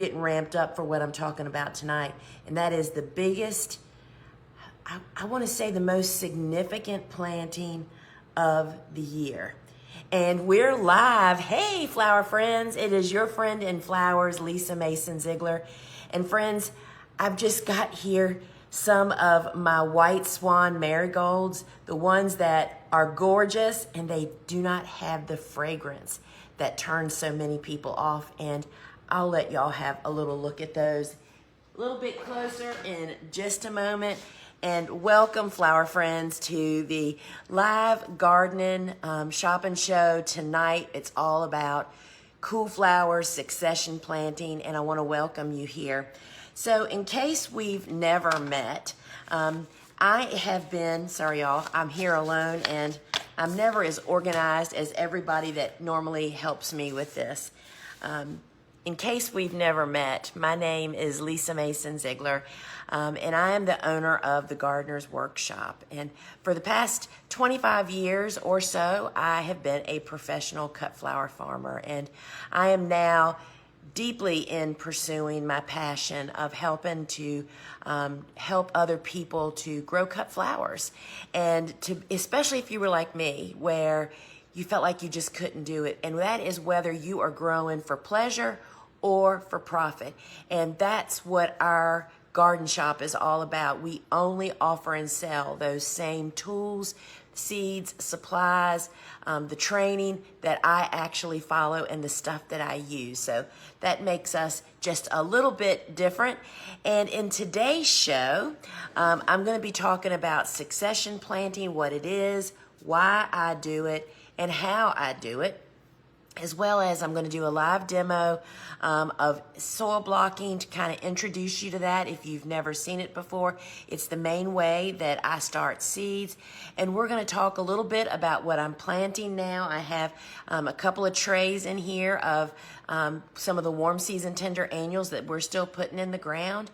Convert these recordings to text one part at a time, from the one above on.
getting ramped up for what I'm talking about tonight, and that is the biggest, I want to say the most significant planting of the year. And we're live. Hey, flower friends. It is your friend in flowers, Lisa Mason Ziegler. And friends, I've just got here some of my white swan marigolds, the ones that are gorgeous and they do not have the fragrance that turns so many people off. And I'll let y'all have a little look at those a little bit closer in just a moment. And welcome, flower friends, to the live gardening shop and show tonight. It's all about cool flowers, succession planting, and I want to welcome you here. So in case we've never met, I have been, sorry y'all, I'm here alone and I'm never as organized as everybody that normally helps me with this. In case we've never met, my name is Lisa Mason Ziegler, and I am the owner of the Gardener's Workshop. And for the past 25 years or so, I have been a professional cut flower farmer, and I am now deeply in pursuing my passion of helping to help other people to grow cut flowers, and to, especially if you were like me, where you felt like you just couldn't do it. And that is whether you are growing for pleasure or for profit. And that's what our garden shop is all about. We only offer and sell those same tools, seeds, supplies, the training that I actually follow and the stuff that I use. So that makes us just a little bit different. And in today's show, I'm going to be talking about succession planting, what it is, why I do it, and how I do it, as well as I'm going to do a live demo of soil blocking to kind of introduce you to that if you've never seen it before. It's the main way that I start seeds. And we're going to talk a little bit about what I'm planting now. I have a couple of trays in here of some of the warm season tender annuals that we're still putting in the ground.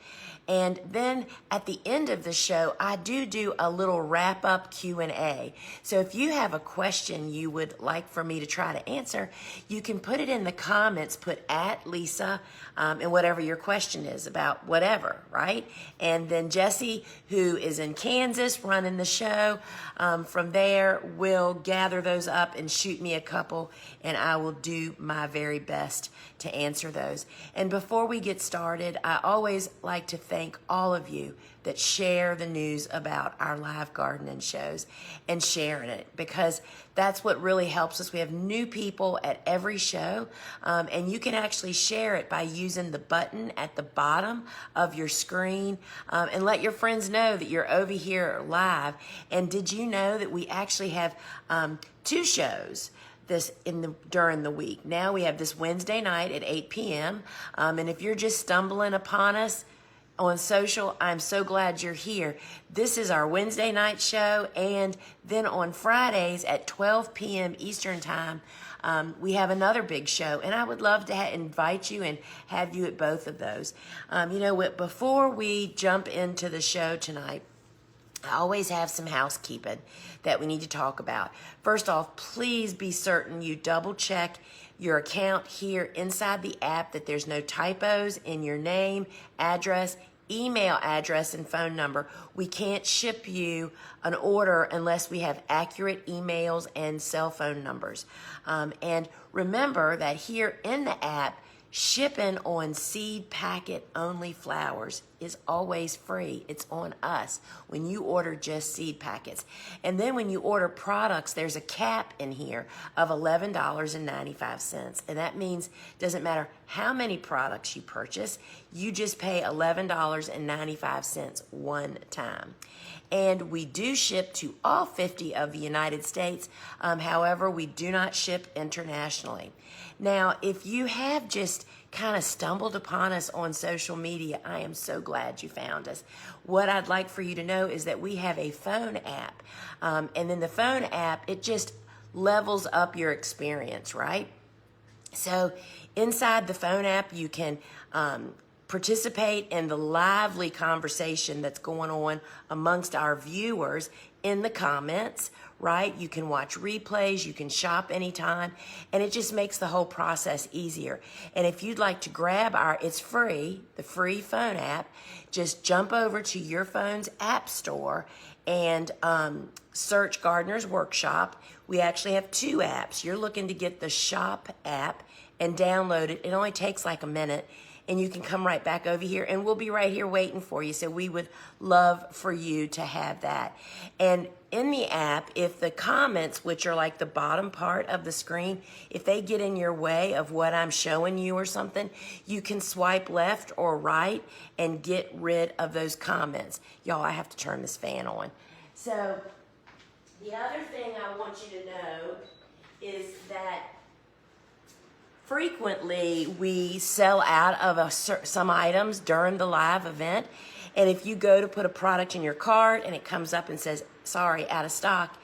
And then at the end of the show, I do a little wrap-up Q&A. So if you have a question you would like for me to try to answer, you can put it in the comments, put at Lisa, and whatever your question is about whatever, right? And then Jesse, who is in Kansas running the show, from there will gather those up and shoot me a couple, and I will do my very best to answer those. And before we get started, I always like to thank all of you that share the news about our live gardening shows and sharing it, because that's what really helps us. We have new people at every show, and you can actually share it by using the button at the bottom of your screen, and let your friends know that you're over here live. And did you know that we actually have 2 shows during the week? Now we have this Wednesday night at 8 p.m. And if you're just stumbling upon us on social, I'm so glad you're here. This is our Wednesday night show, and then on Fridays at 12 p.m. Eastern time, we have another big show, and I would love to invite you and have you at both of those. You know what, before we jump into the show tonight, I always have some housekeeping that we need to talk about. First off, please be certain you double check your account here inside the app, that there's no typos in your name, address, email address, and phone number. We can't ship you an order unless we have accurate emails and cell phone numbers. And remember that here in the app, shipping on seed packet only flowers is always free. It's on us when you order just seed packets. And then when you order products, there's a cap in here of $11.95. And that means it doesn't matter how many products you purchase, you just pay $11.95 one time. And we do ship to all 50 of the United States. However, we do not ship internationally. Now, if you have just kind of stumbled upon us on social media, I am so glad you found us. What I'd like for you to know is that we have a phone app. And then the phone app, it just levels up your experience, right? So inside the phone app, you can participate in the lively conversation that's going on amongst our viewers in the comments, right? You can watch replays, you can shop anytime, and it just makes the whole process easier. And if you'd like to grab it's free, the free phone app, just jump over to your phone's app store and search Gardener's Workshop. We actually have 2 apps. You're looking to get the Shop app and download it. It only takes like a minute, and you can come right back over here, and we'll be right here waiting for you. So we would love for you to have that. And in the app, if the comments, which are like the bottom part of the screen, if they get in your way of what I'm showing you or something, you can swipe left or right and get rid of those comments. Y'all, I have to turn this fan on. So the other thing I want you to know is that frequently we sell out of some items during the live event. And if you go to put a product in your cart and it comes up and says, sorry, out of stock,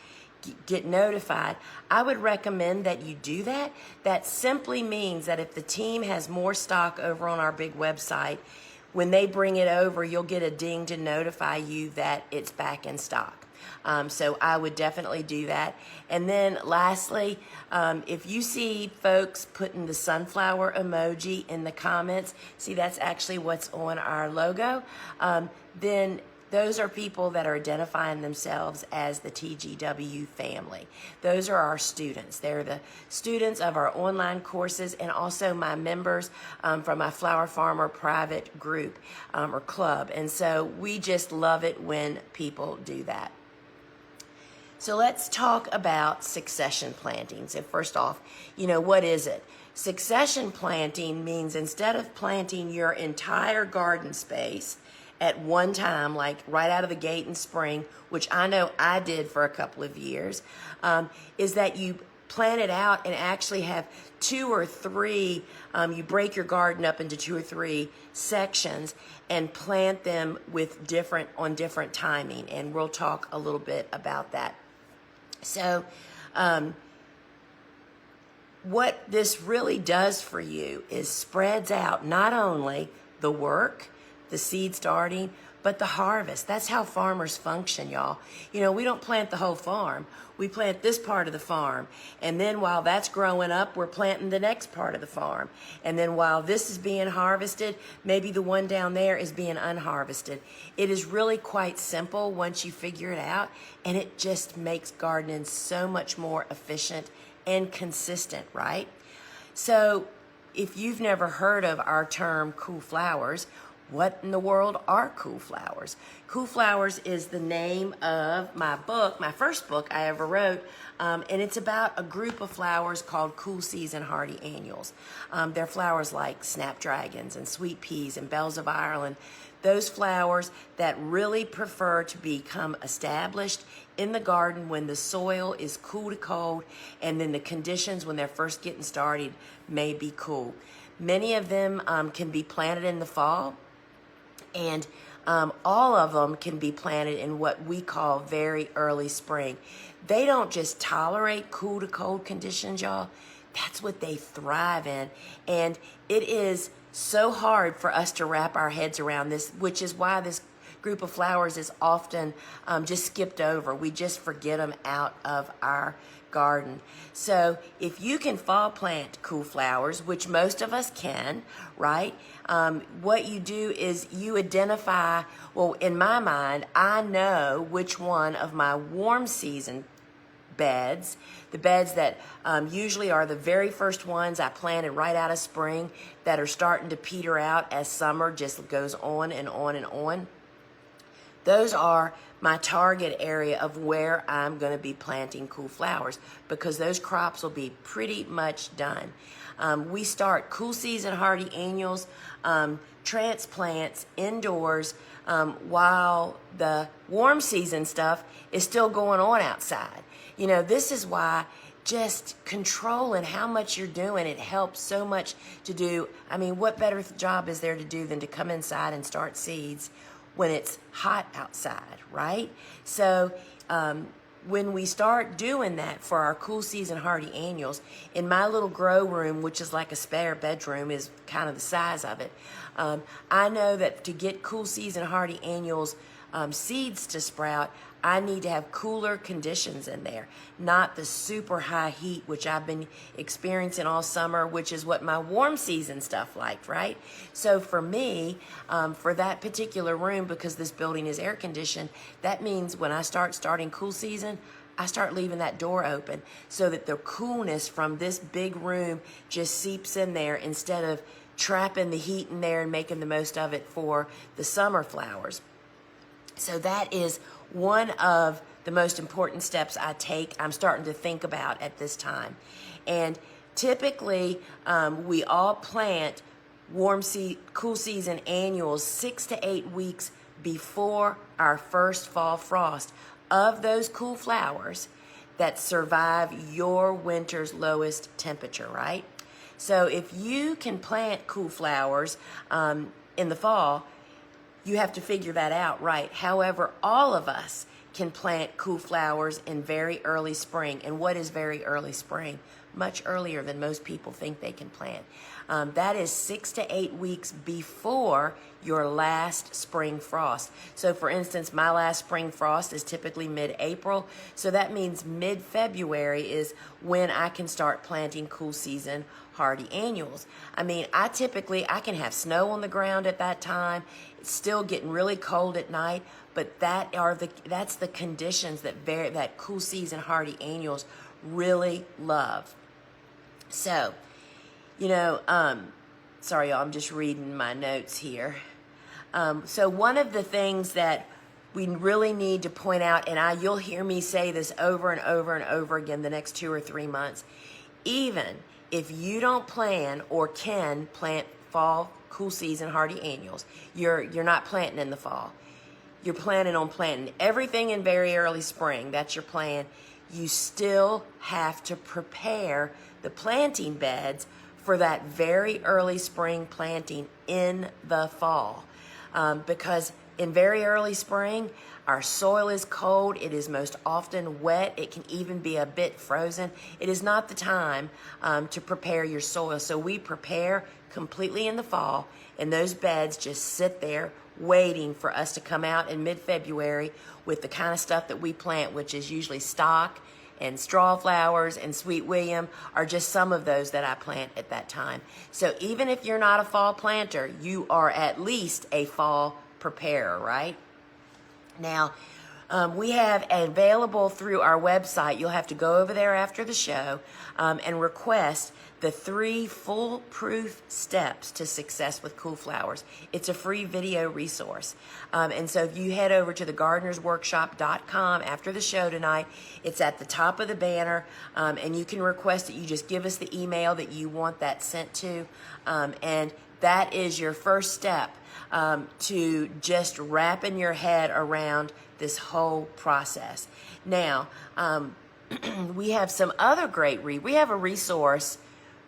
get notified, I would recommend that you do that. That simply means that if the team has more stock over on our big website, when they bring it over, you'll get a ding to notify you that it's back in stock. So I would definitely do that. And then lastly, if you see folks putting the sunflower emoji in the comments, see that's actually what's on our logo, then those are people that are identifying themselves as the TGW family. Those are our students. They're the students of our online courses and also my members from my Flower Farmer private group or club. And so we just love it when people do that. So let's talk about succession planting. So first off, what is it? Succession planting means instead of planting your entire garden space at one time, like right out of the gate in spring, which I know I did for a couple of years, is that you plant it out and actually have 2 or 3, you break your garden up into 2 or 3 sections and plant them on different timing. And we'll talk a little bit about that. So what this really does for you is spreads out not only the work, the seed starting, but the harvest. That's how farmers function, y'all. We don't plant the whole farm. We plant this part of the farm. And then while that's growing up, we're planting the next part of the farm. And then while this is being harvested, maybe the one down there is being unharvested. It is really quite simple once you figure it out. And it just makes gardening so much more efficient and consistent, right? So if you've never heard of our term cool flowers, what in the world are cool flowers? Cool flowers is the name of my book, my first book I ever wrote, and it's about a group of flowers called cool season hardy annuals. They're flowers like snapdragons and sweet peas and bells of Ireland, those flowers that really prefer to become established in the garden when the soil is cool to cold and then the conditions when they're first getting started may be cool. Many of them can be planted in the fall. And all of them can be planted in what we call very early spring. They don't just tolerate cool to cold conditions, y'all. That's what they thrive in. And it is so hard for us to wrap our heads around this, which is why this group of flowers is often just skipped over. We just forget them out of our garden. So if you can fall plant cool flowers, which most of us can, right? What you do is you identify, well, in my mind, I know which one of my warm season beds, the beds that usually are the very first ones I planted right out of spring that are starting to peter out as summer just goes on and on and on. Those are my target area of where I'm going to be planting cool flowers because those crops will be pretty much done. We start cool season hardy annuals, transplants indoors while the warm season stuff is still going on outside. This is why just controlling how much you're doing, it helps so much to do. I mean, what better job is there to do than to come inside and start seeds when it's hot outside, right? So when we start doing that for our cool season hardy annuals, in my little grow room, which is like a spare bedroom, is kind of the size of it, I know that to get cool season hardy annuals seeds to sprout, I need to have cooler conditions in there, not the super high heat, which I've been experiencing all summer, which is what my warm season stuff liked, right? So for me, for that particular room, because this building is air conditioned, that means when I starting cool season, I start leaving that door open so that the coolness from this big room just seeps in there instead of trapping the heat in there and making the most of it for the summer flowers. So that is one of the most important steps I'm starting to think about at this time. And typically, we all plant cool season annuals 6 to 8 weeks before our first fall frost of those cool flowers that survive your winter's lowest temperature, right? So if you can plant cool flowers in the fall, you have to figure that out, right? However, all of us can plant cool flowers in very early spring. And what is very early spring? Much earlier than most people think they can plant. That is 6 to 8 weeks before your last spring frost. So for instance, my last spring frost is typically mid-April. So that means mid-February is when I can start planting cool season hardy annuals. I mean, I can have snow on the ground at that time. It's still getting really cold at night, but that's the conditions that cool season hardy annuals really love. So, sorry y'all, I'm just reading my notes here. So one of the things that we really need to point out, and you'll hear me say this over and over and over again the next 2 or 3 months, even if you don't plan or can plant fall cool season hardy annuals, you're not planting in the fall. You're planning on planting everything in very early spring. That's your plan. You still have to prepare the planting beds for that very early spring planting in the fall. Because in very early spring, our soil is cold. It is most often wet. It can even be a bit frozen. It is not the time to prepare your soil. So we prepare completely in the fall, and those beds just sit there waiting for us to come out in mid-February with the kind of stuff that we plant, which is usually stock and straw flowers and sweet William are just some of those that I plant at that time. So even if you're not a fall planter, you are at least a fall preparer, right? Now, we have available through our website, you'll have to go over there after the show and request the 3 foolproof steps to success with cool flowers. It's a free video resource. And so if you head over to thegardenersworkshop.com after the show tonight, it's at the top of the banner, and you can request it. You just give us the email that you want that sent to, and that is your first step to just wrapping your head around this whole process. Now, we have some other great we have a resource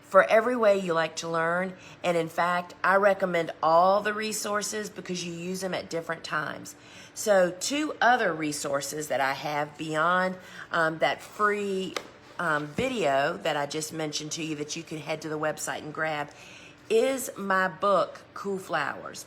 for every way you like to learn. And in fact, I recommend all the resources because you use them at different times. So 2 other resources that I have beyond that free video that I just mentioned to you that you can head to the website and grab is my book, Cool Flowers.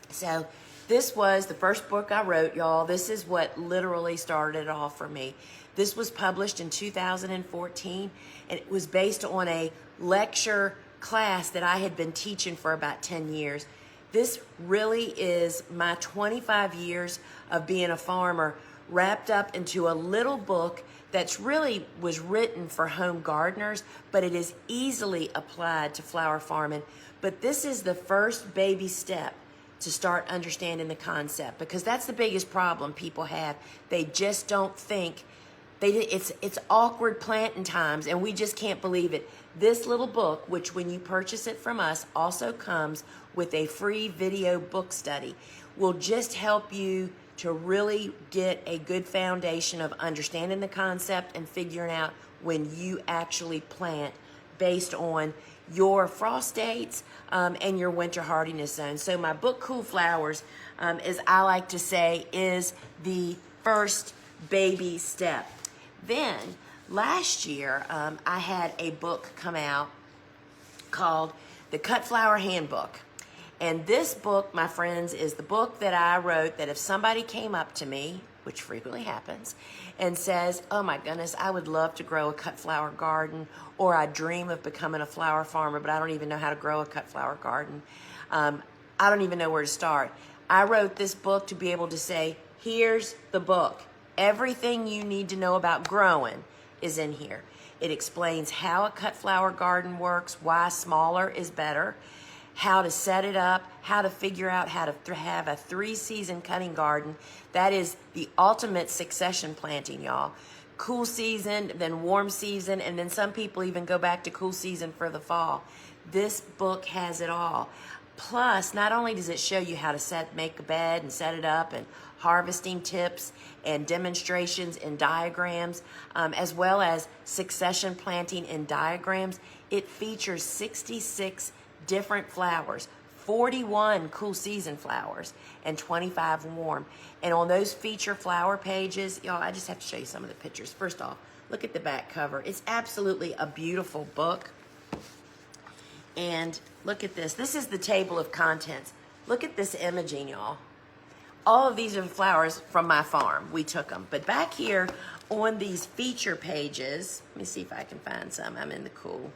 So this was the first book I wrote, y'all. This is what literally started it all for me. This was published in 2014, and it was based on a lecture class that I had been teaching for about 10 years. This really is my 25 years of being a farmer wrapped up into a little book that's really was written for home gardeners, but it is easily applied to flower farming. But this is the first baby step to start understanding the concept, because that's the biggest problem people have. They just don't think it's awkward planting times, and we just can't believe it. This little book, which when you purchase it from us also comes with a free video book study, will just help you to really get a good foundation of understanding the concept and figuring out when you actually plant based on your frost dates and your winter hardiness zone. So my book, Cool Flowers, as I like to say, is the first baby step. Then last year, I had a book come out called the Cut Flower Handbook. And this book, my friends, is the book that I wrote that if somebody came up to me, which frequently happens, and says, oh my goodness, I would love to grow a cut flower garden, or I dream of becoming a flower farmer, but I don't even know how to grow a cut flower garden. I don't even know where to start. I wrote this book to be able to say, here's the book. Everything you need to know about growing is in here. It explains how a cut flower garden works, why smaller is better, how to set it up, how to figure out how to have a 3-season cutting garden. That is the ultimate succession planting, y'all. Cool season, then warm season, and then some people even go back to cool season for the fall. This book has it all. Plus, not only does it show you how to make a bed and set it up, and harvesting tips and demonstrations and diagrams, as well as succession planting and diagrams, it features 66 different flowers, 41 cool season flowers, and 25 warm. And on those feature flower pages, y'all, I just have to show you some of the pictures. First off, look at the back cover. It's absolutely a beautiful book. And look at this. This is the table of contents. Look at this imaging, y'all. All of these are flowers from my farm. We took them. But back here on these feature pages, let me see if I can find some. I'm in the cool.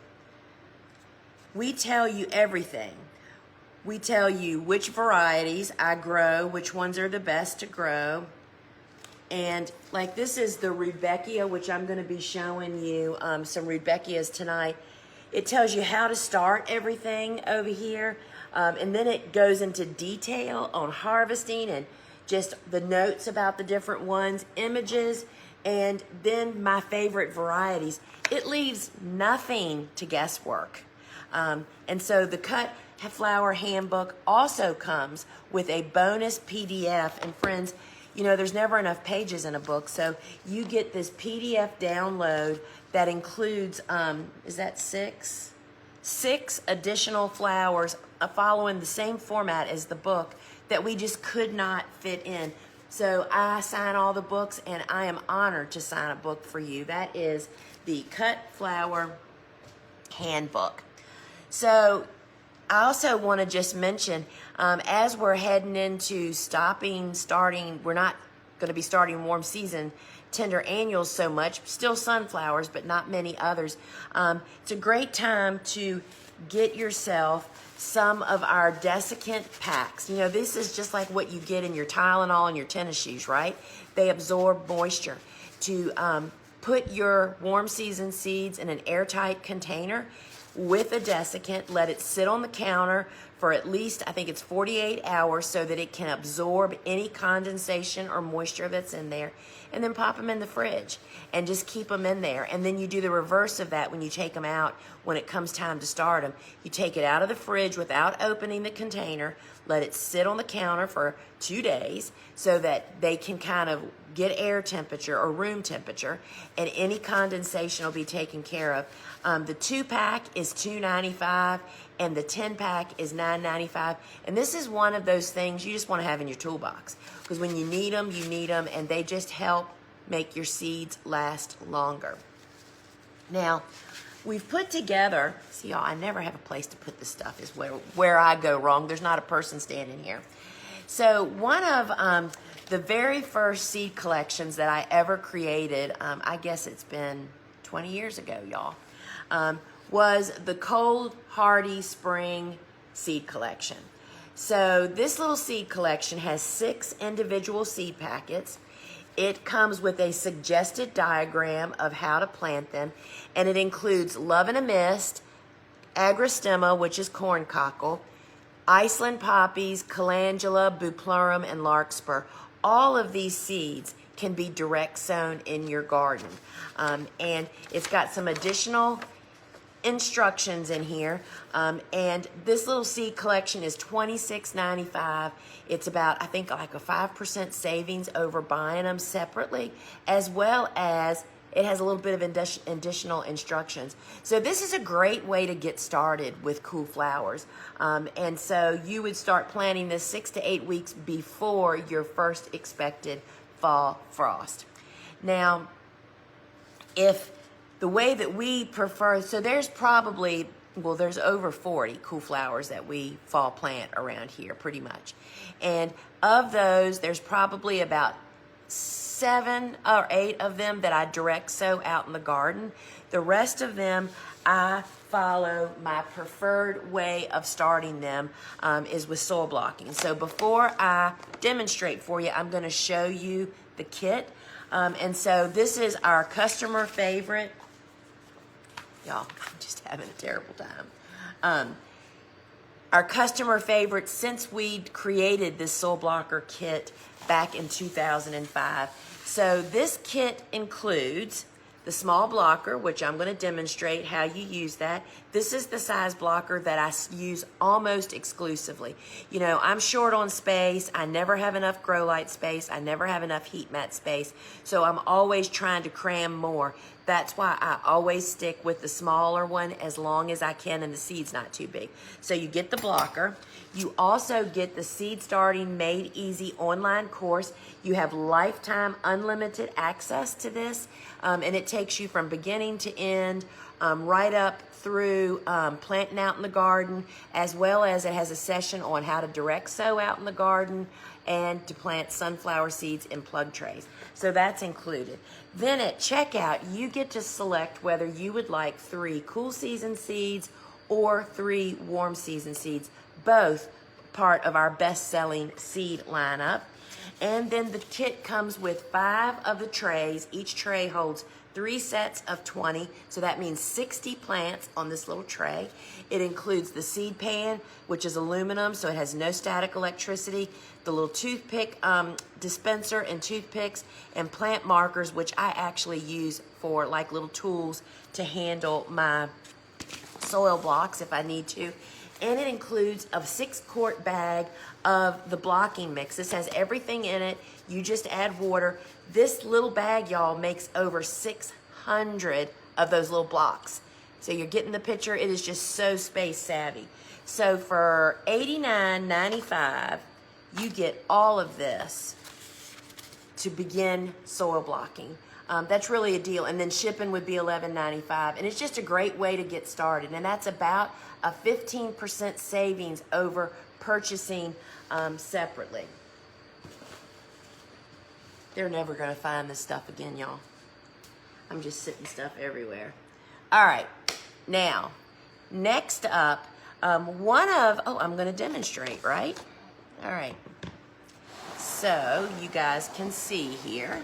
We tell you everything. We tell you which varieties I grow, which ones are the best to grow. And like this is the Rudbeckia, which I'm going to be showing you some Rudbeckias tonight. It tells you how to start everything over here. And then it goes into detail on harvesting and just the notes about the different ones, images, and then my favorite varieties. It leaves nothing to guesswork. And so the Cut Flower Handbook also comes with a bonus PDF. And friends, you know, there's never enough pages in a book, so you get this PDF download that includes, is that six? 6 additional flowers following the same format as the book that we just could not fit in. So I sign all the books, and I am honored to sign a book for you. That is the Cut Flower Handbook. So I also want to just mention, as we're heading into we're not going to be starting warm season tender annuals so much, still sunflowers, but not many others. It's a great time to get yourself some of our desiccant packs. You know, this is just like what you get in your Tylenol and your tennis shoes, right? They absorb moisture. To put your warm season seeds in an airtight container with a desiccant, let it sit on the counter for at least, I think it's 48 hours, so that it can absorb any condensation or moisture that's in there, and then pop them in the fridge and just keep them in there. And then you do the reverse of that when you take them out. When it comes time to start them, you take it out of the fridge without opening the container, let it sit on the counter for 2 days so that they can kind of get air temperature or room temperature, and any condensation will be taken care of. The 2-pack is $2.95, and the 10-pack is $9.95. And this is one of those things you just want to have in your toolbox, because when you need them, and they just help make your seeds last longer. Now, we've put together, see y'all, I never have a place to put this stuff, is where I go wrong. There's not a person standing here. So one of the very first seed collections that I ever created, I guess it's been 20 years ago, y'all, was the Cold Hardy Spring Seed Collection. So this little seed collection has 6 individual seed packets. It comes with a suggested diagram of how to plant them, and it includes Love in a Mist, Agrostemma, which is corncockle, Iceland poppies, calendula, bupleurum, and larkspur. All of these seeds can be direct sown in your garden. And it's got some additional instructions in here. And this little seed collection is $26.95. It's about, I think, like a 5% savings over buying them separately, as well as it has a little bit of additional instructions. So this is a great way to get started with cool flowers. And so you would start planting this 6 to 8 weeks before your first expected fall frost. Now, if the way that we prefer, so there's probably, well, there's over 40 cool flowers that we fall plant around here, pretty much. And of those, there's probably about 7 or 8 of them that I direct sow out in the garden. The rest of them, I follow my preferred way of starting them is with soil blocking. So before I demonstrate for you, I'm going to show you the kit. And so this is our customer favorite. Y'all, I'm just having a terrible time. Our customer favorite since we created this soil blocker kit back in 2005. So this kit includes the small blocker, which I'm going to demonstrate how you use that. This is the size blocker that I use almost exclusively. You know, I'm short on space. I never have enough grow light space. I never have enough heat mat space. So I'm always trying to cram more. That's why I always stick with the smaller one as long as I can, and the seed's not too big. So you get the blocker. You also get the Seed Starting Made Easy online course. You have lifetime unlimited access to this, and it takes you from beginning to end, right up through planting out in the garden, as well as it has a session on how to direct sow out in the garden and to plant sunflower seeds in plug trays. So that's included. Then at checkout, you get to select whether you would like 3 cool season seeds or 3 warm season seeds, both part of our best-selling seed lineup. And then the kit comes with 5 of the trays. Each tray holds 3 sets of 20, so that means 60 plants on this little tray. It includes the seed pan, which is aluminum, so it has no static electricity, the little toothpick dispenser and toothpicks, and plant markers, which I actually use for like little tools to handle my soil blocks if I need to. And it includes a 6-quart bag of the blocking mix. This has everything in it. You just add water. This little bag, y'all, makes over 600 of those little blocks. So you're getting the picture. It is just so space savvy. So for $89.95, you get all of this to begin soil blocking. That's really a deal. And then shipping would be $11.95. And it's just a great way to get started. And that's about a 15% savings over purchasing separately. They're never going to find this stuff again, y'all. I'm just sitting stuff everywhere. All right. Now, next up, I'm going to demonstrate, right? All right. So you guys can see here.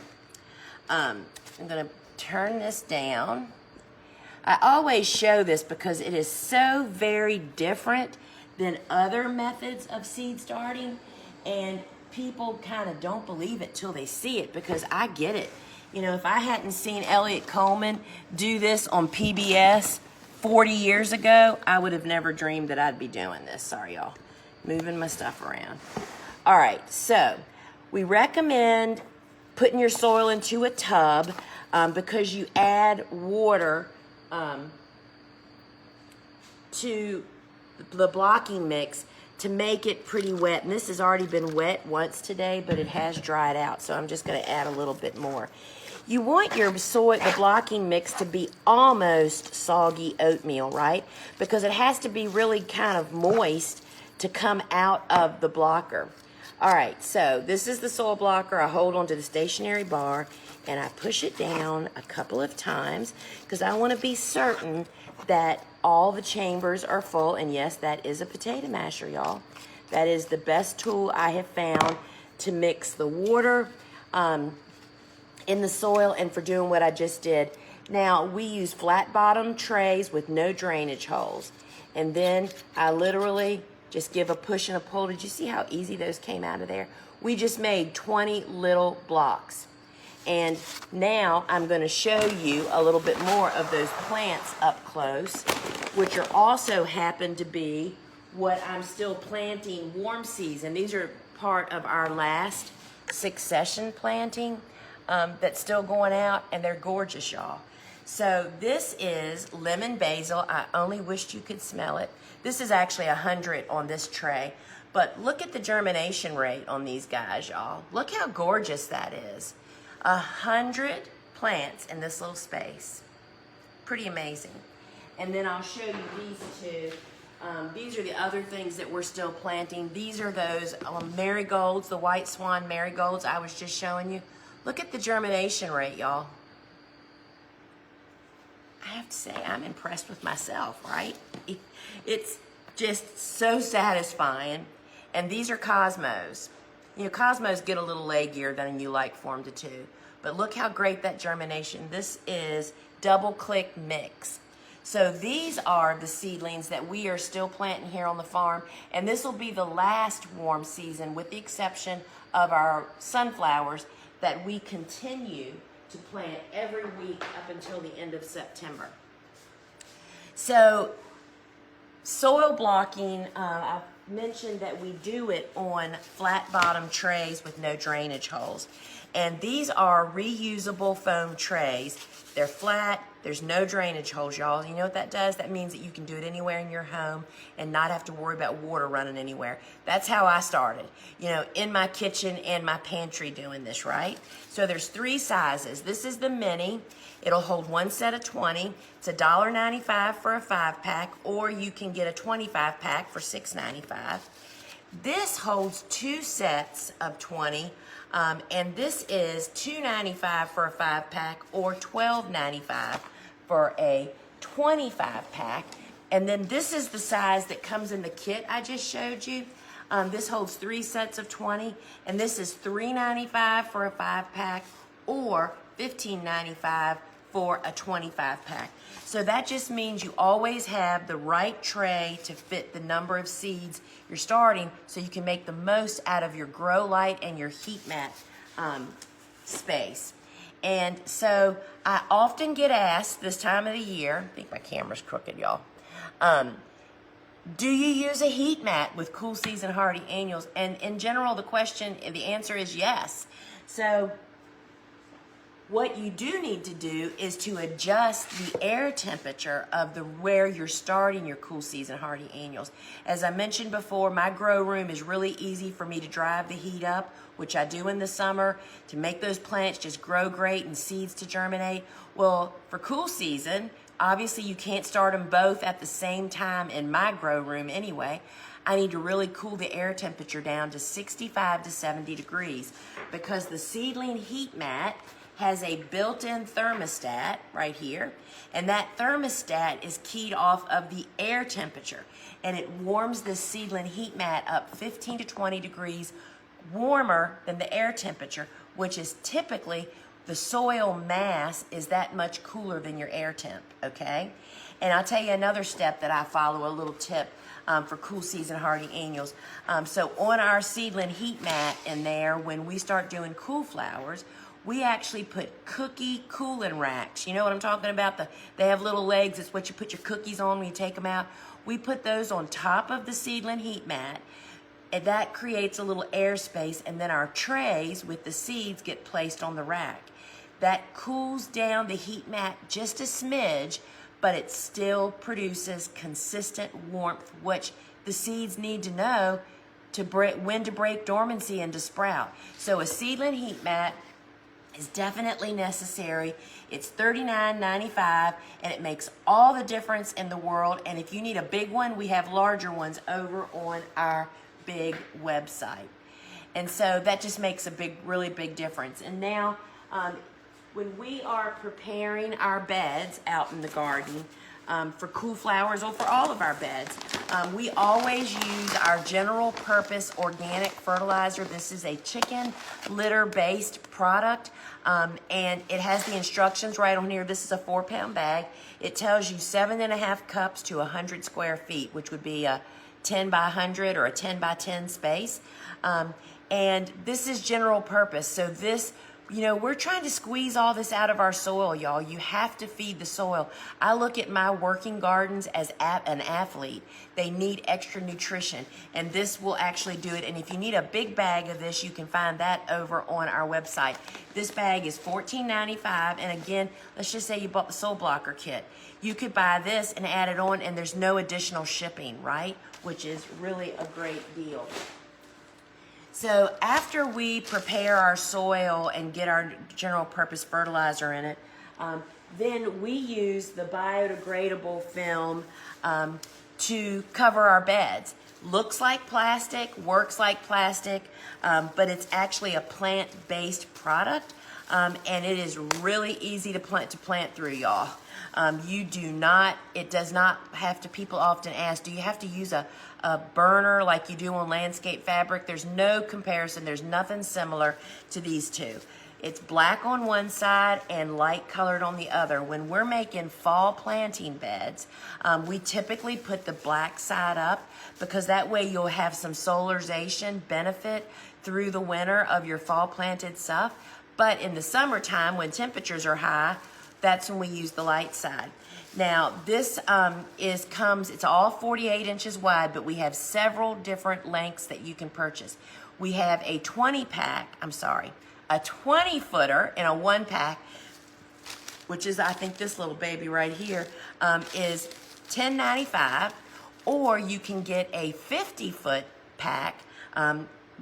I'm going to turn this down. I always show this because it is so very different than other methods of seed starting, and people kind of don't believe it till they see it, because I get it. You know, if I hadn't seen Elliot Coleman do this on PBS 40 years ago, I would have never dreamed that I'd be doing this. Sorry, y'all. Moving my stuff around. All right, so we recommend putting your soil into a tub because you add water to the blocking mix to make it pretty wet. And this has already been wet once today, but it has dried out, so I'm just going to add a little bit more. You want your soil, the blocking mix, to be almost soggy oatmeal, right? Because it has to be really kind of moist to come out of the blocker. All right, so this is the soil blocker. I hold onto the stationary bar and I push it down a couple of times because I want to be certain that all the chambers are full. And yes, that is a potato masher, y'all. That is the best tool I have found to mix the water in the soil and for doing what I just did. Now, we use flat bottom trays with no drainage holes. And then I literally just give a push and a pull. Did you see how easy those came out of there? We just made 20 little blocks. And now I'm going to show you a little bit more of those plants up close, which are also happen to be what I'm still planting warm season. These are part of our last succession planting that's still going out, and they're gorgeous, y'all. So this is lemon basil. I only wished you could smell it. This is actually 100 on this tray, but look at the germination rate on these guys, y'all. Look how gorgeous that is. 100 plants in this little space. Pretty amazing. And then I'll show you these two. These are the other things that we're still planting. These are those marigolds, the white swan marigolds I was just showing you. Look at the germination rate, y'all. I have to say, I'm impressed with myself, right? It's just so satisfying. And these are cosmos. You know, cosmos get a little leggier than you like for them to too. But look how great that germination. This is double click mix. So these are the seedlings that we are still planting here on the farm. And this will be the last warm season with the exception of our sunflowers that we continue to plant every week up until the end of September. So soil blocking, I've mentioned that we do it on flat bottom trays with no drainage holes. And these are reusable foam trays. They're flat, there's no drainage holes, y'all. You know what that does? That means that you can do it anywhere in your home and not have to worry about water running anywhere. That's how I started, you know, in my kitchen and my pantry doing this, right? So there's 3 sizes. This is the mini. It'll hold 1 set of 20. It's $1.95 for a 5-pack, or you can get a 25-pack for $6.95. This holds 2 sets of 20. And this is $2.95 for a 5-pack or $12.95 for a 25-pack. And then this is the size that comes in the kit I just showed you. This holds 3 sets of 20, and this is $3.95 for a 5-pack or $15.95 for a 25-pack. So that just means you always have the right tray to fit the number of seeds you're starting, so you can make the most out of your grow light and your heat mat space. And so I often get asked this time of the year, I think my camera's crooked, y'all, do you use a heat mat with Cool Season Hardy Annuals? And in general, the answer is yes. So what you do need to do is to adjust the air temperature of where you're starting your Cool Season Hardy Annuals. As I mentioned before, my grow room is really easy for me to drive the heat up, which I do in the summer, to make those plants just grow great and seeds to germinate. Well, for Cool Season, obviously you can't start them both at the same time in my grow room anyway. I need to really cool the air temperature down to 65 to 70 degrees because the Seedling heat mat has a built-in thermostat right here, and that thermostat is keyed off of the air temperature, and it warms the Seedling heat mat up 15 to 20 degrees warmer than the air temperature, which is typically the soil mass is that much cooler than your air temp, okay? And I'll tell you another step that I follow, a little tip for Cool Season Hardy Annuals. So on our Seedling heat mat in there, when we start doing cool flowers, we actually put cookie cooling racks. You know what I'm talking about? They have little legs. It's what you put your cookies on when you take them out. We put those on top of the Seedling heat mat, and that creates a little airspace, and then our trays with the seeds get placed on the rack. That cools down the heat mat just a smidge, but it still produces consistent warmth, which the seeds need to know when to break dormancy and to sprout. So a Seedling heat mat is definitely necessary. It's $39.95, and it makes all the difference in the world. And if you need a big one, we have larger ones over on our big website. And so that just makes a really big difference. And now, when we are preparing our beds out in the garden, for cool flowers or for all of our beds, we always use our general purpose organic fertilizer. This is a chicken litter based product, and it has the instructions right on here. This is a 4-pound bag. It tells you 7.5 cups to 100 square feet, which would be a 10 by 100 or a 10 by 10 space. And this is general purpose. So this, you know, we're trying to squeeze all this out of our soil, y'all. You have to feed the soil. I look at my working gardens as an athlete. They need extra nutrition, and this will actually do it. And if you need a big bag of this, you can find that over on our website. This bag is $14.95, and again, let's just say you bought the Soul Blocker kit. You could buy this and add it on, and there's no additional shipping, right? Which is really a great deal. So after we prepare our soil and get our general purpose fertilizer in it, then we use the biodegradable film to cover our beds. Looks like plastic, works like plastic, but it's actually a plant-based product, and it is really easy to plant through, y'all. It does not have to, people often ask, do you have to use a burner like you do on landscape fabric? There's no comparison. There's nothing similar to these two. It's black on one side and light colored on the other. When we're making fall planting beds, we typically put the black side up because that way you'll have some solarization benefit through the winter of your fall planted stuff. But in the summertime, when temperatures are high, that's when we use the light side. Now, this it's all 48 inches wide, but we have several different lengths that you can purchase. We have a 20 footer in a 1-pack, which is, I think this little baby right here, is $10.95, or you can get a 50-foot pack,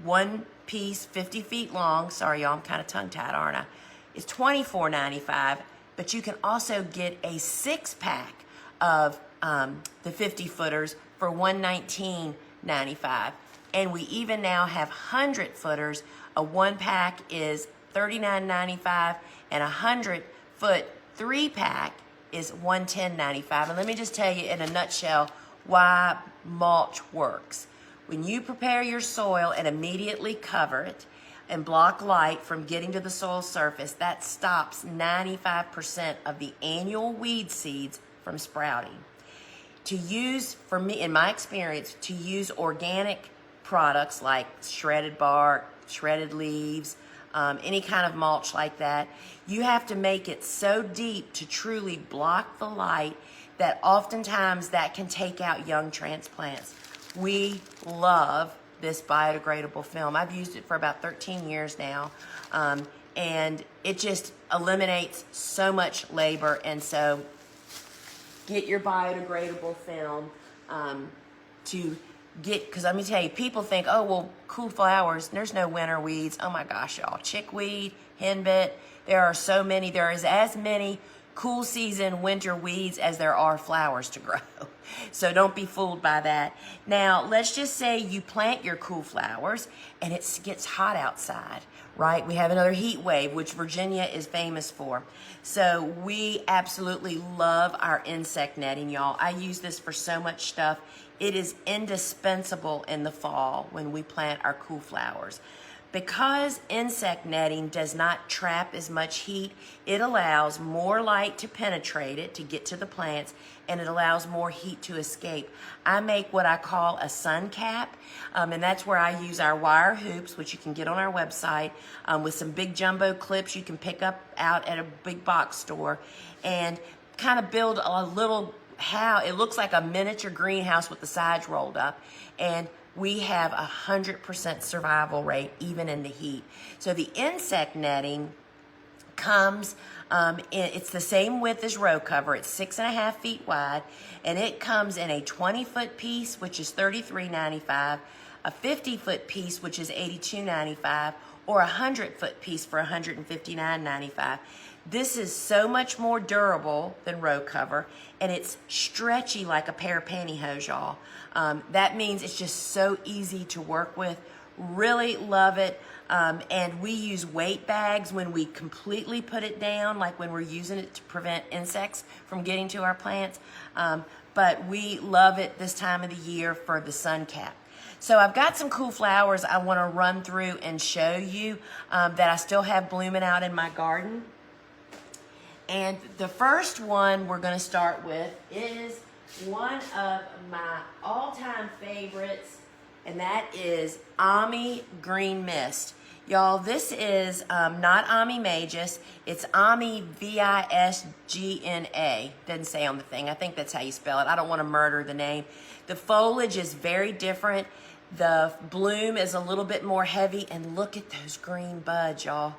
one piece, 50 feet long. Sorry, y'all, I'm kind of tongue-tied, aren't I? It's $24.95. But you can also get a 6-pack of the 50 footers for $119.95. And we even now have 100 footers. A 1-pack is $39.95, and a 100-foot 3-pack is $110.95. And let me just tell you in a nutshell why mulch works. When you prepare your soil and immediately cover it and block light from getting to the soil surface, that stops 95% of the annual weed seeds from sprouting. To use, for me, in my experience, to use organic products like shredded bark, shredded leaves, any kind of mulch like that, you have to make it so deep to truly block the light that oftentimes that can take out young transplants. We love this biodegradable film. I've used it for about 13 years now, and it just eliminates so much labor. And so get your biodegradable film to get, because let me tell you, people think, oh, well, cool flowers, there's no winter weeds. Oh my gosh, y'all, chickweed, henbit, there are so many. There is as many cool season winter weeds as there are flowers to grow. So don't be fooled by that. Now, let's just say you plant your cool flowers and it gets hot outside, right? We have another heat wave, which Virginia is famous for. So we absolutely love our insect netting, y'all. I use this for so much stuff. It is indispensable in the fall when we plant our cool flowers. Because insect netting does not trap as much heat, it allows more light to penetrate it to get to the plants, and it allows more heat to escape. I make what I call a sun cap, and that's where I use our wire hoops, which you can get on our website, with some big jumbo clips you can pick up out at a big box store, and kind of build a little, it looks like a miniature greenhouse with the sides rolled up, and we have 100% survival rate even in the heat. So the insect netting comes, it's the same width as row cover. It's 6.5 feet wide, and it comes in a 20-foot piece, which is $33.95, a 50-foot piece, which is $82.95, or a 100-foot piece for $159.95. This is so much more durable than row cover, and it's stretchy like a pair of pantyhose, y'all. That means it's just so easy to work with. Really love it. And we use weight bags when we completely put it down, like when we're using it to prevent insects from getting to our plants. But we love it this time of the year for the sun cap. So I've got some cool flowers I want to run through and show you that I still have blooming out in my garden. And the first one we're going to start with is one of my all-time favorites, and that is Ami Green Mist. Y'all, this is not Ami Magus. It's Ami Visgna. Doesn't say on the thing. I think that's how you spell it. I don't want to murder the name. The foliage is very different. The bloom is a little bit more heavy, and look at those green buds, y'all.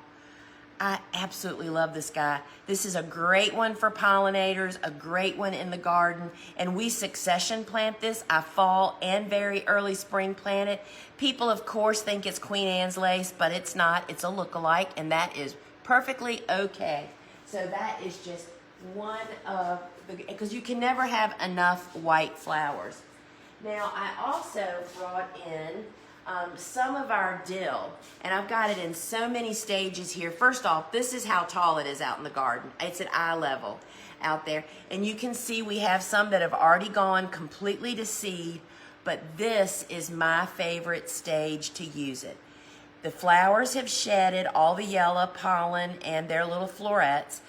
I absolutely love this guy. This is a great one for pollinators, a great one in the garden, and we succession plant this. I fall and very early spring plant it. People, of course, think it's Queen Anne's lace, but it's not. It's a look-alike, and that is perfectly okay. So that is just one of the, because you can never have enough white flowers. Now, I also brought in some of our dill, and I've got it in so many stages here. First off, this is how tall it is out in the garden. It's at eye level out there, and you can see we have some that have already gone completely to seed, but this is my favorite stage to use it. The flowers have shedded all the yellow pollen and their little florets,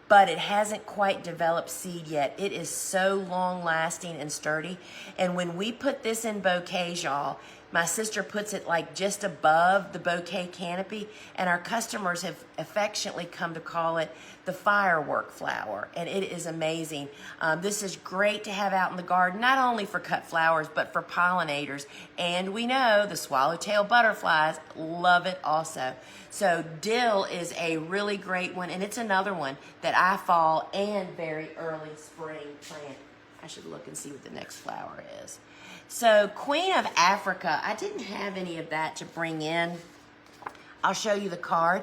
but it hasn't quite developed seed yet. It is so long lasting and sturdy, and when we put this in bouquets, y'all, my sister puts it like just above the bouquet canopy, and our customers have affectionately come to call it the firework flower, and it is amazing. This is great to have out in the garden, not only for cut flowers, but for pollinators, and we know the swallowtail butterflies love it also. So dill is a really great one, and it's another one that I fall and very early spring plant. I should look and see what the next flower is. So Queen of Africa, I didn't have any of that to bring in. I'll show you the card.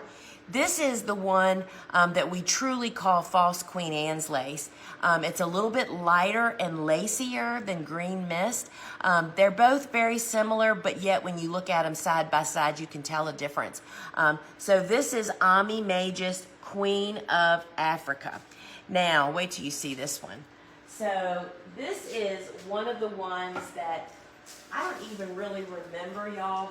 This is the one that we truly call false Queen Anne's lace. It's a little bit lighter and lacier than Green Mist. They're both very similar, but yet when you look at them side by side, you can tell a difference. So this is Ami Magus, Queen of Africa. Now, wait till you see this one. So this is one of the ones that I don't even really remember, y'all,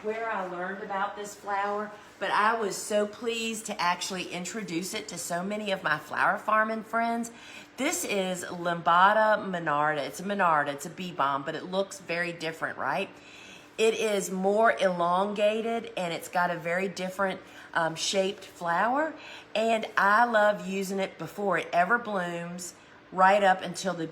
where I learned about this flower, but I was so pleased to actually introduce it to so many of my flower farming friends. This is Limbata Monarda. It's a Monarda, it's a bee balm, but it looks very different, right? It is more elongated, and it's got a very different shaped flower, and I love using it before it ever blooms, right up until the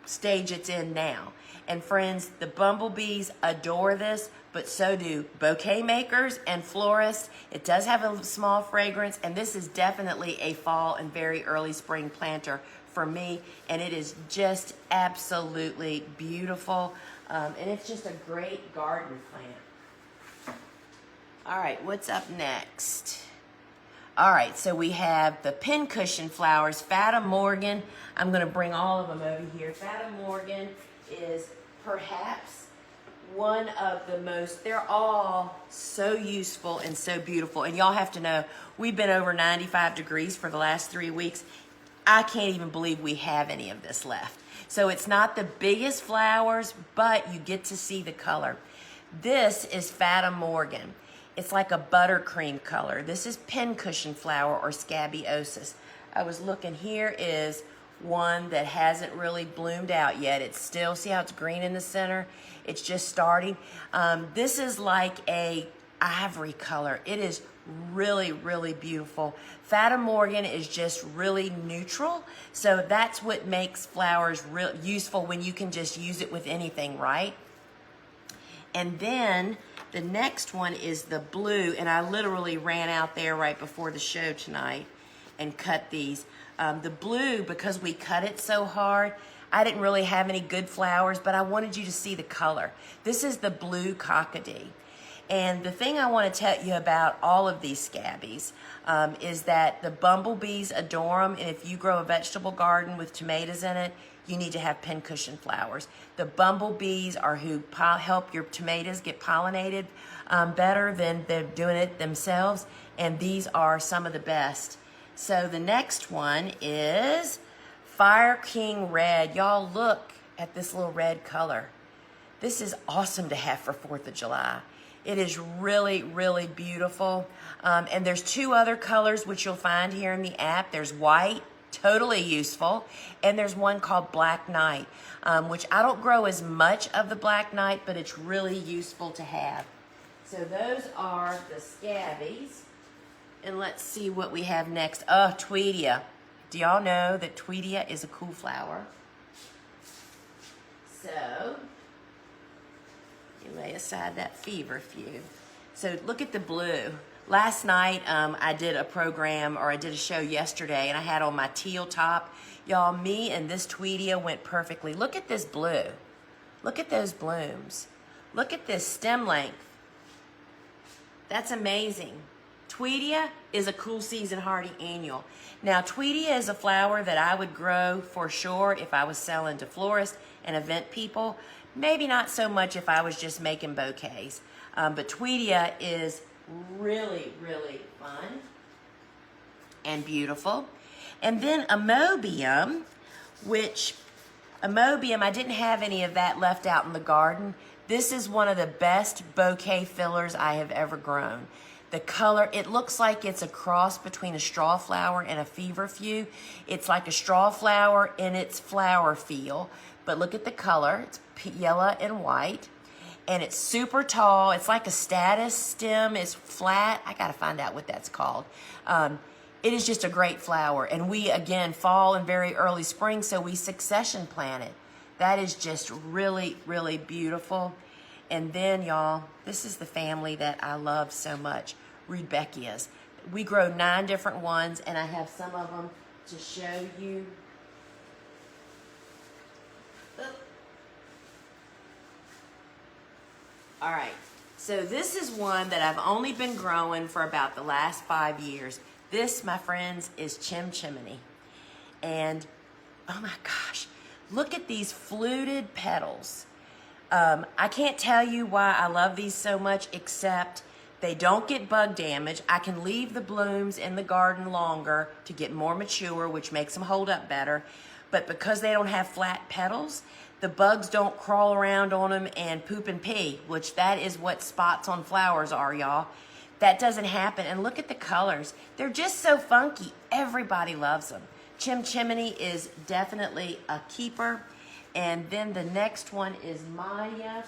stage it's in now. And friends, the bumblebees adore this, but so do bouquet makers and florists. It does have a small fragrance, and this is definitely a fall and very early spring planter for me, and it is just absolutely beautiful, and it's just a great garden plant. All right, what's up next? All right, so we have the pincushion flowers, Fata Morgan. I'm going to bring all of them over here. Fata Morgan is perhaps one of the most, they're all so useful and so beautiful. And y'all have to know, we've been over 95 degrees for the last 3 weeks. I can't even believe we have any of this left. So it's not the biggest flowers, but you get to see the color. This is Fata Morgan. It's like a buttercream color. This is pincushion flower or scabiosis. I was looking, here is one that hasn't really bloomed out yet. It's still, see how it's green in the center? It's just starting. This is like a ivory color. It is really, really beautiful. Fata Morgan is just really neutral. So that's what makes flowers real useful when you can just use it with anything, right? And then the next one is the blue, and I literally ran out there right before the show tonight and cut these. The blue, because we cut it so hard, I didn't really have any good flowers, but I wanted you to see the color. This is the blue cockadee. And the thing I want to tell you about all of these scabies is that the bumblebees adore them, and if you grow a vegetable garden with tomatoes in it, you need to have pincushion flowers. The bumblebees are who help your tomatoes get pollinated better than they're doing it themselves, and these are some of the best. So the next one is Fire King Red. Y'all look at this little red color. This is awesome to have for 4th of July. It is really, really beautiful. And there's 2 other colors which you'll find here in the app. There's white, totally useful, and there's one called Black Knight, which I don't grow as much of the Black Knight, but it's really useful to have. So those are the scabies. And let's see what we have next. Oh, Tweedia. Do y'all know that Tweedia is a cool flower? So you lay aside that feverfew. So look at the blue. last night I did a program, or I did a show yesterday, and I had on my teal top. Y'all, me and this Tweedia went perfectly. Look at this blue. Look at those blooms. Look at this stem length. That's amazing. Tweedia is a cool season hardy annual. Now, Tweedia is a flower that I would grow for sure if I was selling to florists and event people. Maybe not so much if I was just making bouquets. But Tweedia is really, really fun and beautiful. And then Amobium, which Amobium, I didn't have any of that left out in the garden. This is one of the best bouquet fillers I have ever grown. The color, it looks like it's a cross between a straw flower and a feverfew. It's like a straw flower in its flower feel, but look at the color. It's yellow and white, and it's super tall. It's like a status stem. It's flat. I gotta find out what that's called. It is just a great flower, and we, again, fall and very early spring, so we succession plant it. That is just really, really beautiful. And then, y'all, this is the family that I love so much, Rudbeckias. We grow 9 different ones, and I have some of them to show you. All right, so this is one that I've only been growing for about the last 5 years. This, my friends, is Chimchimney. And, oh my gosh, look at these fluted petals. I can't tell you why I love these so much, except they don't get bug damage. I can leave the blooms in the garden longer to get more mature, which makes them hold up better. But because they don't have flat petals, the bugs don't crawl around on them and poop and pee, which that is what spots on flowers are, y'all. That doesn't happen. And look at the colors. They're just so funky. Everybody loves them. Chimchimney is definitely a keeper. And then the next one is Maya.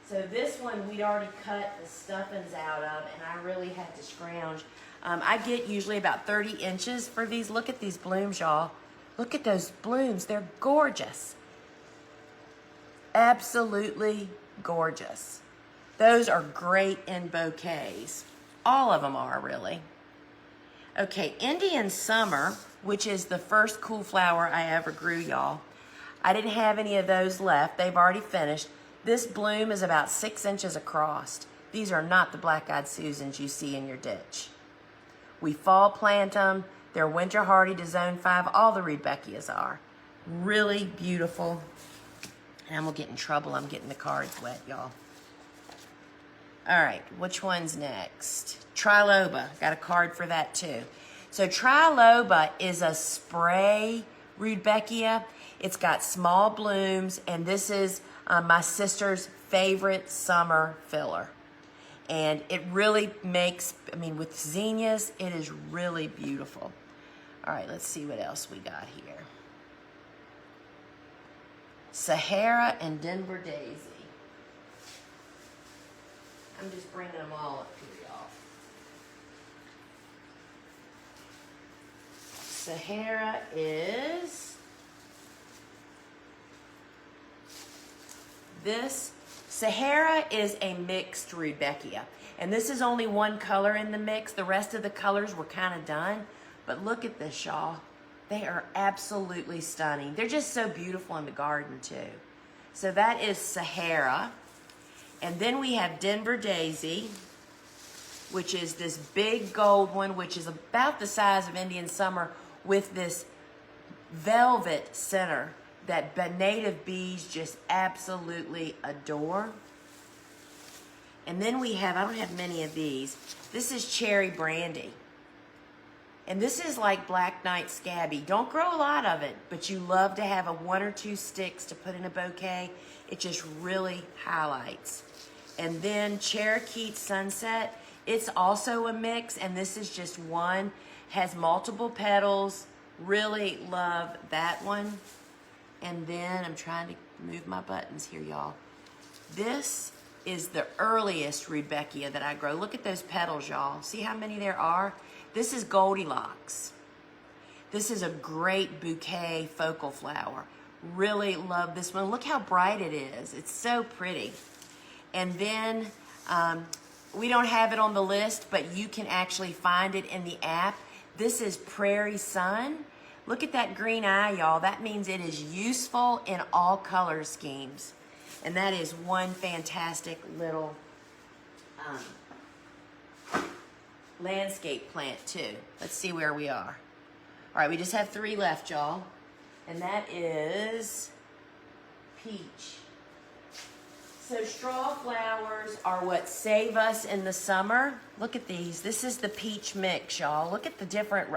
So this one we'd already cut the stuffings out of, and I really had to scrounge. I get usually about 30 inches for these. Look at these blooms, y'all. Look at those blooms. They're gorgeous. Absolutely gorgeous. Those are great in bouquets. All of them are, really. Okay, Indian Summer, which is the first cool flower I ever grew, y'all. I didn't have any of those left. They've already finished. This bloom is about 6 inches across. These are not the black-eyed Susans you see in your ditch. We fall plant them. They're winter hardy to zone 5. All the Rudbeckias are. Really beautiful. And I'm gonna get in trouble. I'm getting the cards wet, y'all. All right, which one's next? Triloba, got a card for that too. So Triloba is a spray Rudbeckia. It's got small blooms, and this is my sister's favorite summer filler. And it really makes, I mean, with zinnias, it is really beautiful. All right, let's see what else we got here. Sahara and Denver Daisy. I'm just bringing them all up here, y'all. Sahara is this. Sahara is a mixed Rudbeckia, and this is only one color in the mix. The rest of the colors were kind of done, but look at this, y'all. They are absolutely stunning. They're just so beautiful in the garden too. So that is Sahara. And then we have Denver Daisy, which is this big gold one, which is about the size of Indian Summer, with this velvet center that native bees just absolutely adore. And then we have, I don't have many of these. This is Cherry Brandy. And this is like Black Knight Scabby. Don't grow a lot of it, but you love to have 1 or 2 sticks to put in a bouquet. It just really highlights. And then Cherokee Sunset. It's also a mix, and this is just one. Has multiple petals. Really love that one. And then I'm trying to move my buttons here, y'all. This is the earliest Rudbeckia that I grow. Look at those petals, y'all. See how many there are? This is Goldilocks. This is a great bouquet focal flower. Really love this one. Look how bright it is. It's so pretty. And then we don't have it on the list, but you can actually find it in the app. This is Prairie Sun. Look at that green eye, y'all. That means it is useful in all color schemes. And that is one fantastic little landscape plant too. Let's see where we are. All right, we just have 3 left, y'all. And that is peach. So straw flowers are what save us in the summer. Look at these. This is the peach mix, y'all. Look at the different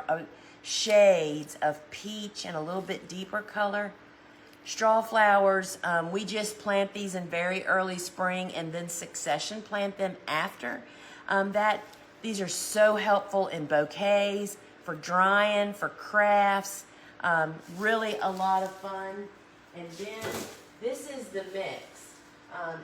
shades of peach and a little bit deeper color. Straw flowers, we just plant these in very early spring and then succession plant them after that. These are so helpful in bouquets, for drying, for crafts. Really a lot of fun. And then this is the mix.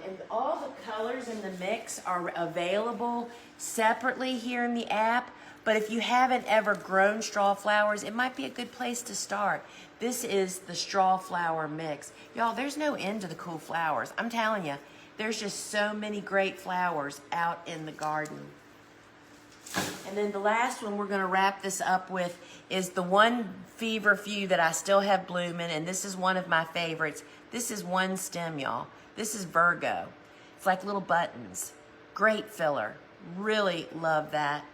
And all the colors in the mix are available separately here in the app. But if you haven't ever grown straw flowers, it might be a good place to start. This is the straw flower mix. Y'all, there's no end to the cool flowers. I'm telling you, there's just so many great flowers out in the garden. And then the last one we're going to wrap this up with is the one feverfew that I still have blooming, and this is one of my favorites. This is one stem, y'all. This is Virgo. It's like little buttons. Great filler. Really love that.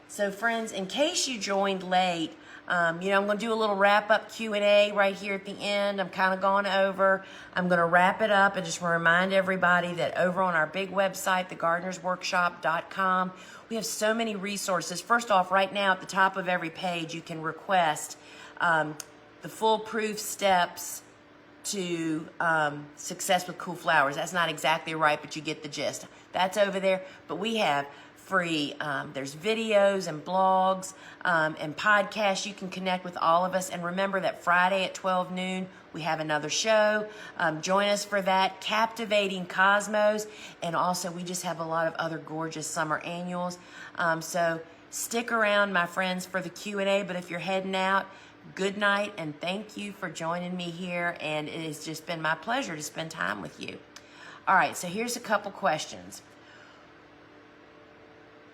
So friends, in case you joined late, I'm going to do a little wrap-up Q&A right here at the end. I'm kind of going over. I'm going to wrap it up and just remind everybody that over on our big website, thegardenersworkshop.com, we have so many resources. First off, right now at the top of every page, you can request the foolproof steps to success with cool flowers. That's not exactly right, but you get the gist. That's over there. But we have free, there's videos and blogs and podcasts. You can connect with all of us. And remember that Friday at 12 noon, we have another show. Join us for that. Captivating Cosmos. And also, we just have a lot of other gorgeous summer annuals. So stick around, my friends, for the Q&A. But if you're heading out, good night, and thank you for joining me here. And it has just been my pleasure to spend time with you. All right, so here's a couple questions.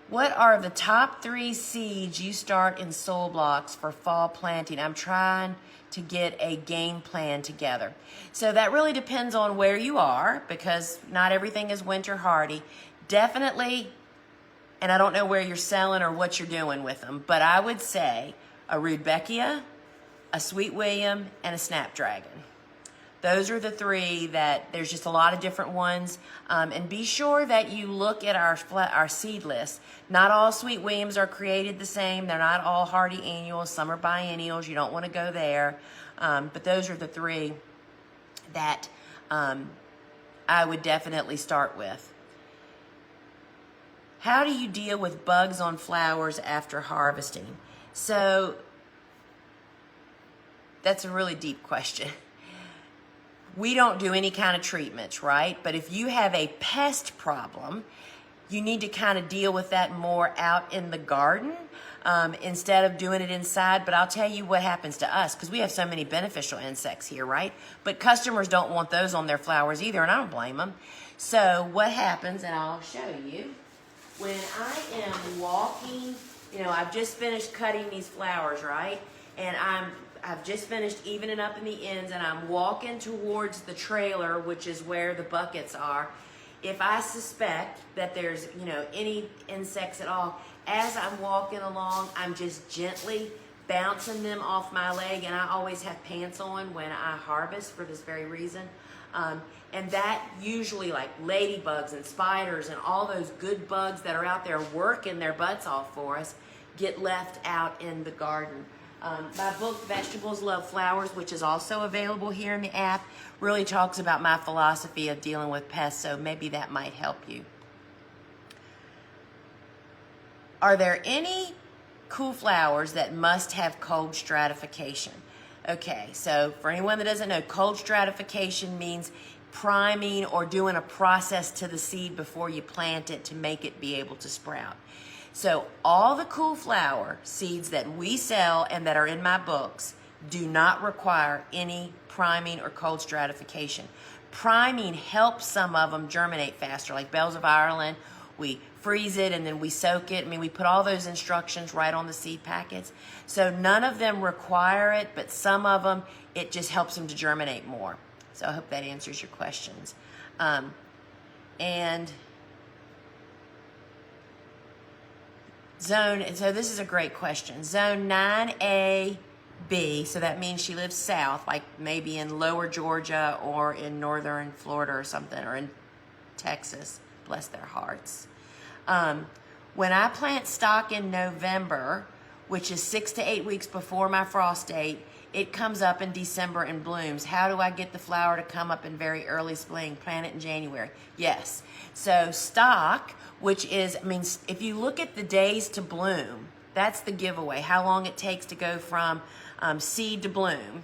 What are the top 3 seeds you start in soil blocks for fall planting? I'm trying to get a game plan together. So that really depends on where you are, because not everything is winter hardy. Definitely, and I don't know where you're selling or what you're doing with them, but I would say a Rudbeckia, a Sweet William, and a Snapdragon. Those are the 3 that there's just a lot of different ones. And be sure that you look at our seed list. Not all Sweet Williams are created the same. They're not all hardy annuals. Some are biennials. You don't want to go there. But those are the 3 that I would definitely start with. How do you deal with bugs on flowers after harvesting? So that's a really deep question. We don't do any kind of treatments, right? But if you have a pest problem, you need to kind of deal with that more out in the garden instead of doing it inside. But I'll tell you what happens to us, because we have so many beneficial insects here, right? But customers don't want those on their flowers either, and I don't blame them. So what happens, and I'll show you, when I am walking, I've just finished cutting these flowers, right? And I've just finished evening up in the ends, and I'm walking towards the trailer, which is where the buckets are. If I suspect that there's, any insects at all, as I'm walking along, I'm just gently bouncing them off my leg, and I always have pants on when I harvest for this very reason. And that usually, like ladybugs and spiders and all those good bugs that are out there working their butts off for us, get left out in the garden. My book, Vegetables Love Flowers, which is also available here in the app, really talks about my philosophy of dealing with pests, so maybe that might help you. Are there any cool flowers that must have cold stratification? Okay, so for anyone that doesn't know, cold stratification means priming or doing a process to the seed before you plant it to make it be able to sprout. So all the cool flower seeds that we sell and that are in my books do not require any priming or cold stratification. Priming helps some of them germinate faster, like Bells of Ireland we freeze it, and then we soak it. I mean, we put all those instructions right on the seed packets. So none of them require it, but some of them, it just helps them to germinate more. So I hope that answers your questions. And so this is a great question. Zone 9A, B, so that means she lives south, like maybe in lower Georgia or in northern Florida or something, or in Texas, bless their hearts. When I plant stock in November, which is 6 to 8 weeks before my frost date, it comes up in December and blooms. How do I get the flower to come up in very early spring? Plant it in January. Yes. So stock, which is, I mean, if you look at the days to bloom, that's the giveaway, how long it takes to go from seed to bloom.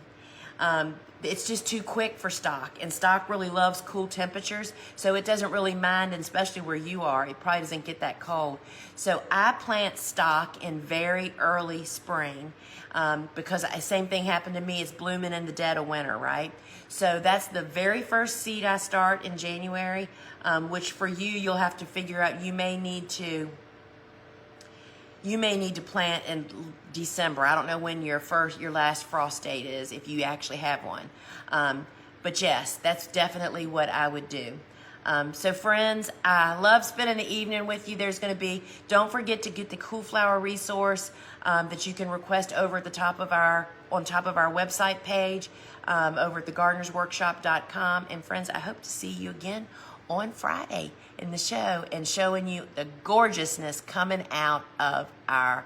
It's just too quick for stock, and stock really loves cool temperatures, so it doesn't really mind, and especially where you are, it probably doesn't get that cold. So I plant stock in very early spring because same thing happened to me. It's blooming in the dead of winter, right? So that's the very first seed I start in January, which for you, you'll have to figure out. You may need to plant in December. I don't know when your last frost date is, if you actually have one. But yes, that's definitely what I would do. So friends, I love spending the evening with you. Don't forget to get the Cool Flower resource that you can request over at the top of our website page, over at thegardenersworkshop.com. And friends, I hope to see you again on Friday in the show, and showing you the gorgeousness coming out of our